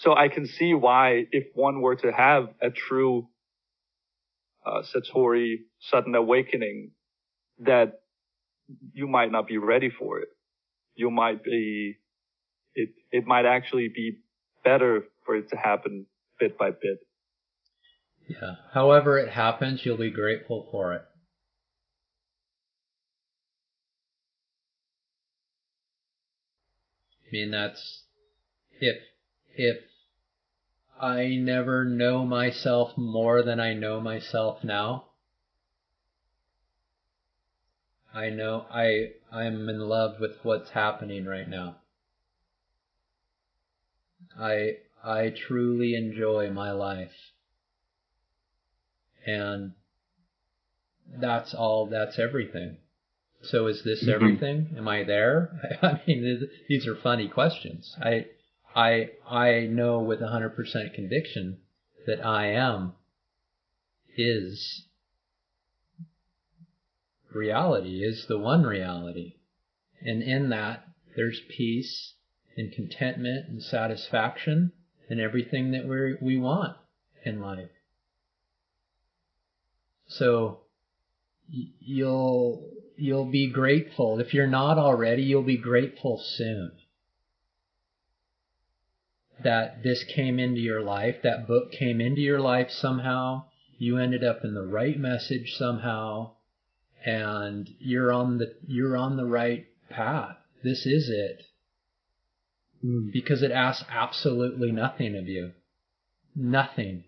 So I can see why, if one were to have a true Satori sudden awakening, that you might not be ready for it. You might be, it might actually be better for it to happen bit by bit. Yeah. However it happens, you'll be grateful for it. I mean, that's, if I never know myself more than I know myself now, I know I'm in love with what's happening right now. I truly enjoy my life. And that's everything. So is this everything? Am I there? I mean, these are funny questions. I know with 100% conviction that I am is reality, is the one reality. And in that, there's peace and contentment and satisfaction and everything that we want in life. So you'll be grateful. If you're not already, you'll be grateful soon that this came into your life, that book came into your life somehow. You ended up in the right message somehow, and you're on the right path. This is it. Because it asks absolutely nothing of you. Nothing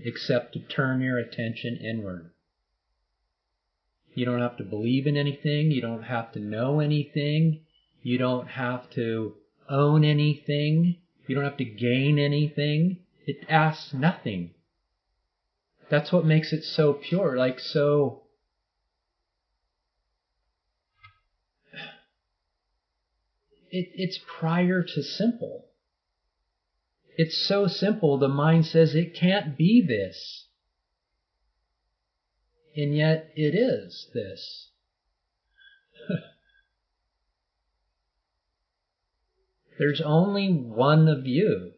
except to turn your attention inward. You don't have to believe in anything. You don't have to know anything. You don't have to own anything. You don't have to gain anything. It asks nothing. That's what makes it so pure, like so... It's prior to simple. It's so simple, the mind says it can't be this. And yet it is this. There's only one of you.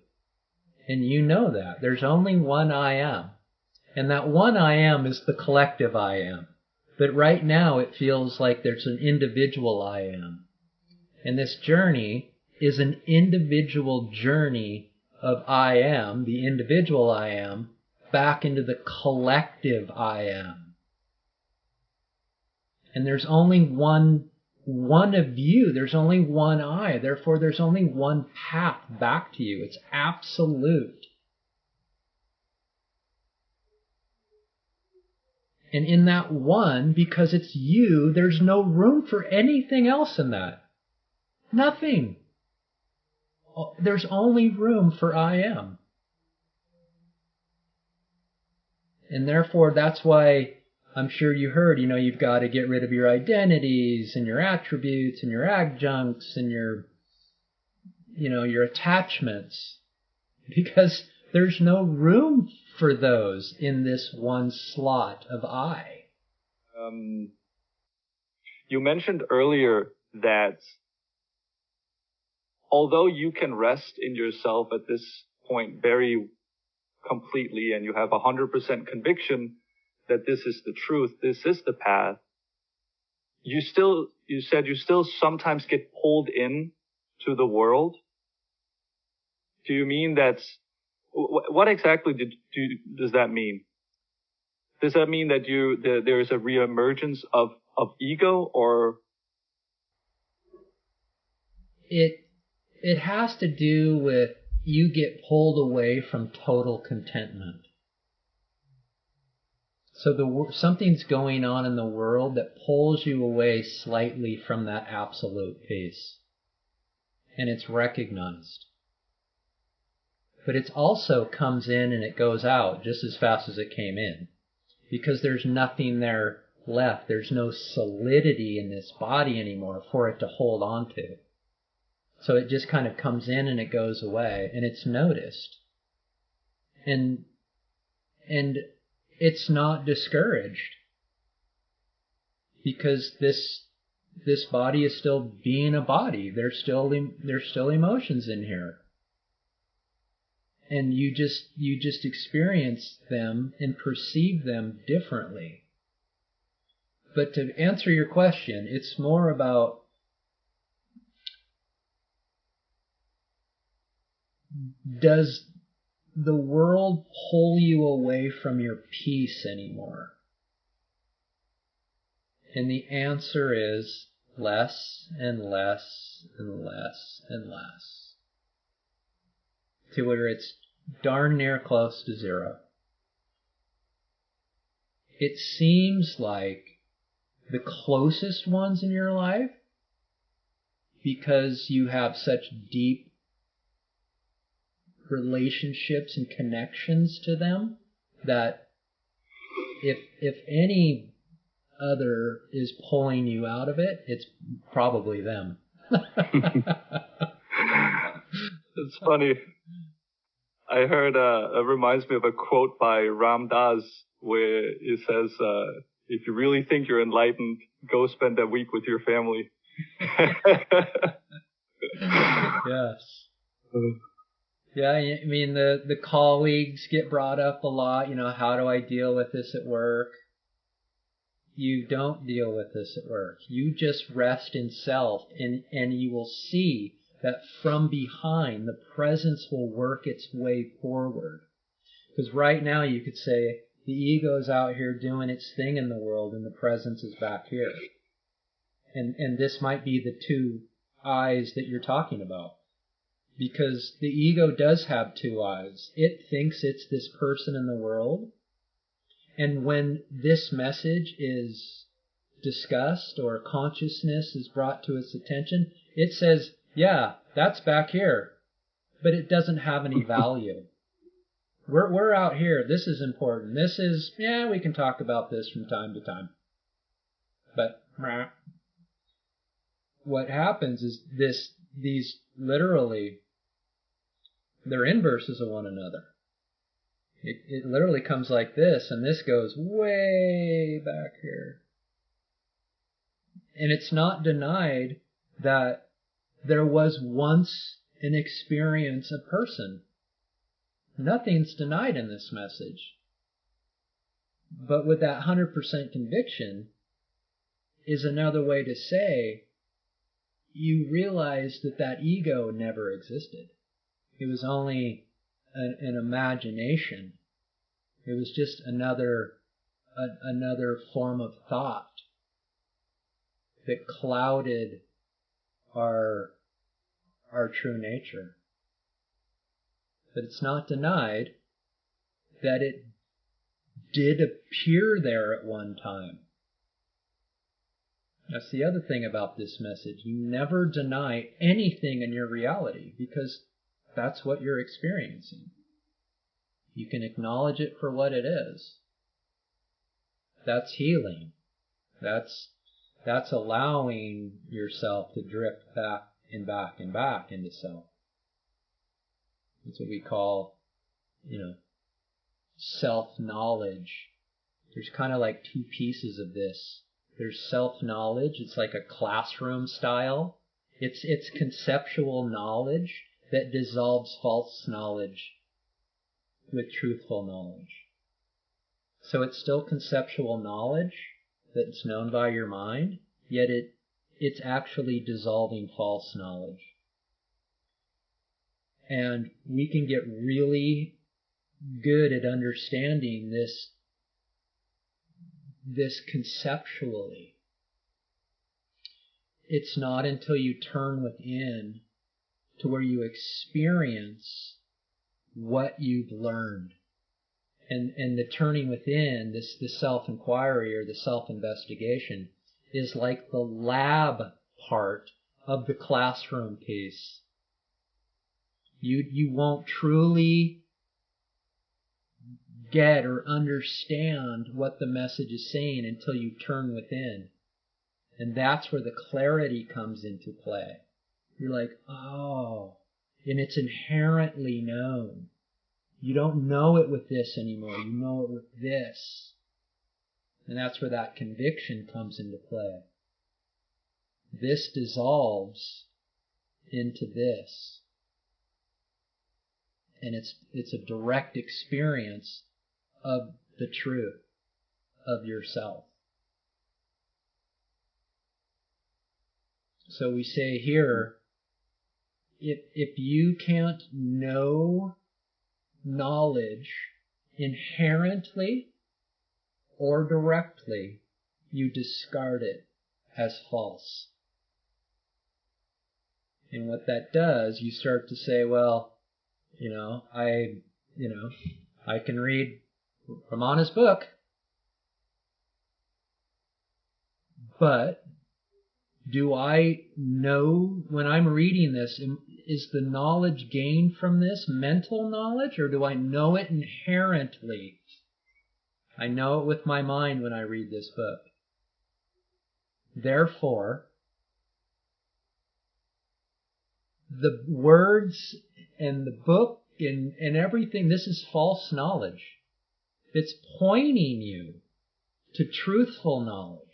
And you know that. There's only one I am. And that one I am is the collective I am. But right now it feels like there's an individual I am. And this journey is an individual journey of I am, the individual I am, back into the collective I am. And there's only one of you. There's only one I. Therefore, there's only one path back to you. It's absolute. And in that one, because it's you, there's no room for anything else in that. Nothing. There's only room for I am. And therefore, that's why I'm sure you heard, you've got to get rid of your identities and your attributes and your adjuncts and your attachments. Because there's no room for those in this one slot of I. You mentioned earlier that although you can rest in yourself at this point very completely and you have 100% conviction that this is the truth, this is the path, you said you still sometimes get pulled in to the world. Do you mean what exactly does that mean? Does that mean that there is a reemergence of ego, or? It has to do with you get pulled away from total contentment. So something's going on in the world that pulls you away slightly from that absolute peace. And it's recognized. But it also comes in and it goes out just as fast as it came in. Because there's nothing there left. There's no solidity in this body anymore for it to hold on to. So it just kind of comes in and it goes away, and it's noticed. And it's not discouraged. Because this body is still being a body. There's still emotions in here. and you just experience them and perceive them differently. But to answer your question, it's more about does the world pull you away from your peace anymore? And the answer is less and less and less and less, to where it's darn near close to zero. It seems like the closest ones in your life, because you have such deep relationships and connections to them, that if any other is pulling you out of it, it's probably them. It's funny. I heard, it reminds me of a quote by Ram Dass, where it says, if you really think you're enlightened, go spend a week with your family. Yes. Yeah, I mean, the colleagues get brought up a lot. How do I deal with this at work? You don't deal with this at work. You just rest in self, and you will see that from behind, the presence will work its way forward. Because right now you could say the ego's out here doing its thing in the world, and the presence is back here. And this might be the two eyes that you're talking about. Because the ego does have two eyes. It thinks it's this person in the world. And when this message is discussed or consciousness is brought to its attention, it says, yeah, that's back here. But it doesn't have any value. We're out here. This is important. This is, we can talk about this from time to time. But what happens is these literally, they're inverses of one another. It literally comes like this, and this goes way back here. And it's not denied that there was once an experience, a person. Nothing's denied in this message. But with that 100% conviction is another way to say you realize that ego never existed. It was only an imagination. It was just another form of thought that clouded our true nature. But it's not denied that it did appear there at one time. That's the other thing about this message. You never deny anything in your reality, because that's what you're experiencing. You can acknowledge it for what it is. That's healing. That's allowing yourself to drift back and back and back into self. That's what we call, self-knowledge. There's kind of like two pieces of this. There's self-knowledge. It's like a classroom style. It's conceptual knowledge that dissolves false knowledge with truthful knowledge. So it's still conceptual knowledge that's known by your mind, yet it's actually dissolving false knowledge. And we can get really good at understanding this conceptually. It's not until you turn within to where you experience what you've learned. And the turning within, the self-inquiry or the self-investigation, is like the lab part of the classroom piece. You won't truly get or understand what the message is saying until you turn within. And that's where the clarity comes into play. You're like, oh, and it's inherently known. You don't know it with this anymore. You know it with this. And that's where that conviction comes into play. This dissolves into this. And it's a direct experience of the truth of yourself. So we say here, if you can't know knowledge inherently or directly, you discard it as false. And what that does, you start to say, well, I can read Ramana's book, but do I know when I'm reading this, is the knowledge gained from this mental knowledge, or do I know it inherently? I know it with my mind when I read this book. Therefore, the words and the book and everything, this is false knowledge. It's pointing you to truthful knowledge.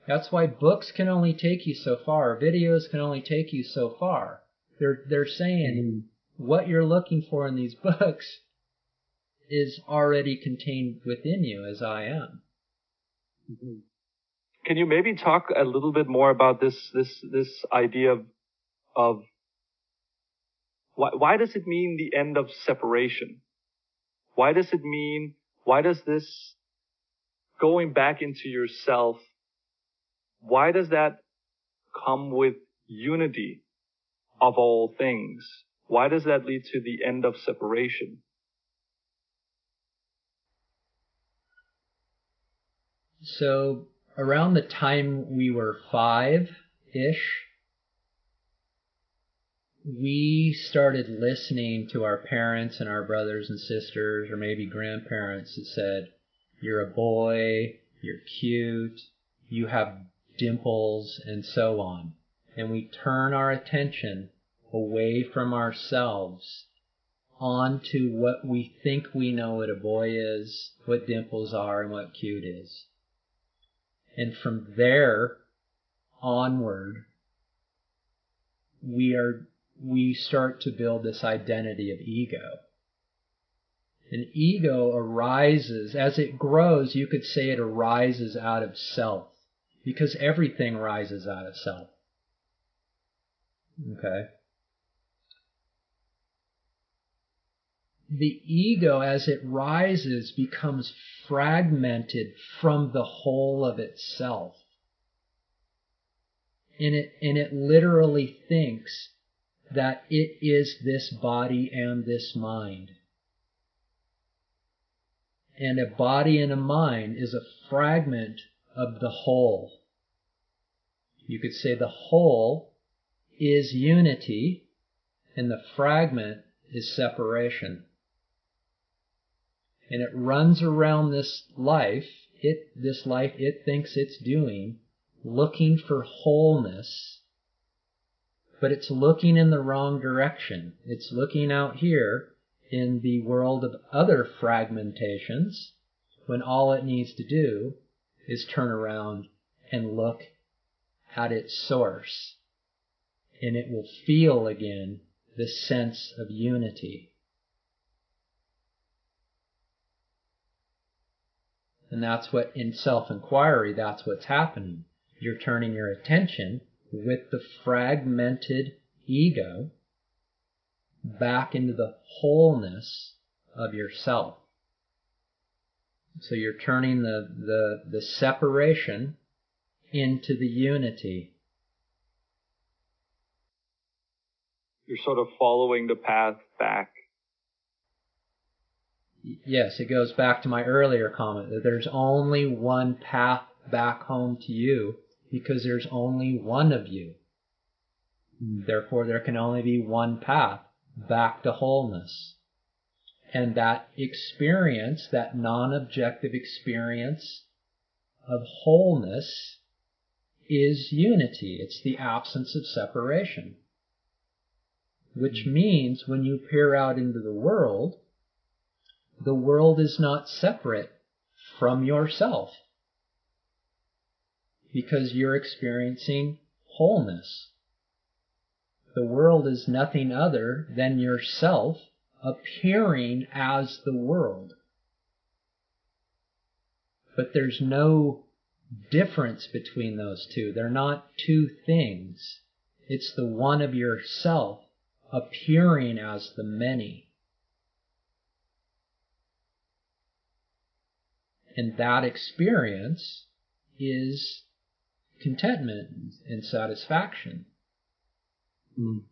That's why books can only take you so far. Videos can only take you so far. They're saying what you're looking for in these books is already contained within you, as I am. Mm-hmm. Can you maybe talk a little bit more about this idea of why does it mean the end of separation? Why does this going back into yourself, why does that come with unity of all things? Why does that lead to the end of separation? So around the time we were 5-ish, we started listening to our parents and our brothers and sisters, or maybe grandparents, that said, you're a boy, you're cute, you have dimples, and so on. And we turn our attention away from ourselves onto what we think we know what a boy is, what dimples are, and what cute is. And from there onward, we start to build this identity of ego. And ego arises, as it grows, you could say it arises out of self, because everything rises out of self. Okay? The ego, as it rises, becomes fragmented from the whole of itself. And it literally thinks that it is this body and this mind. And a body and a mind is a fragment of the whole. You could say the whole is unity and the fragment is separation. And it runs around this life it thinks it's doing, looking for wholeness, but it's looking in the wrong direction. It's looking out here in the world of other fragmentations, when all it needs to do is turn around and look at its source, and it will feel again the sense of unity. And that's what, in self-inquiry, that's what's happening. You're turning your attention with the fragmented ego back into the wholeness of yourself. So you're turning the separation into the unity. You're sort of following the path back. Yes, it goes back to my earlier comment that there's only one path back home to you because there's only one of you. Therefore, there can only be one path back to wholeness. And that experience, that non-objective experience of wholeness, is unity. It's the absence of separation. Which means when you peer out into the world is not separate from yourself, because you're experiencing wholeness. The world is nothing other than yourself appearing as the world. But there's no difference between those two. They're not two things. It's the one of yourself appearing as the many. And that experience is contentment and satisfaction. Mm.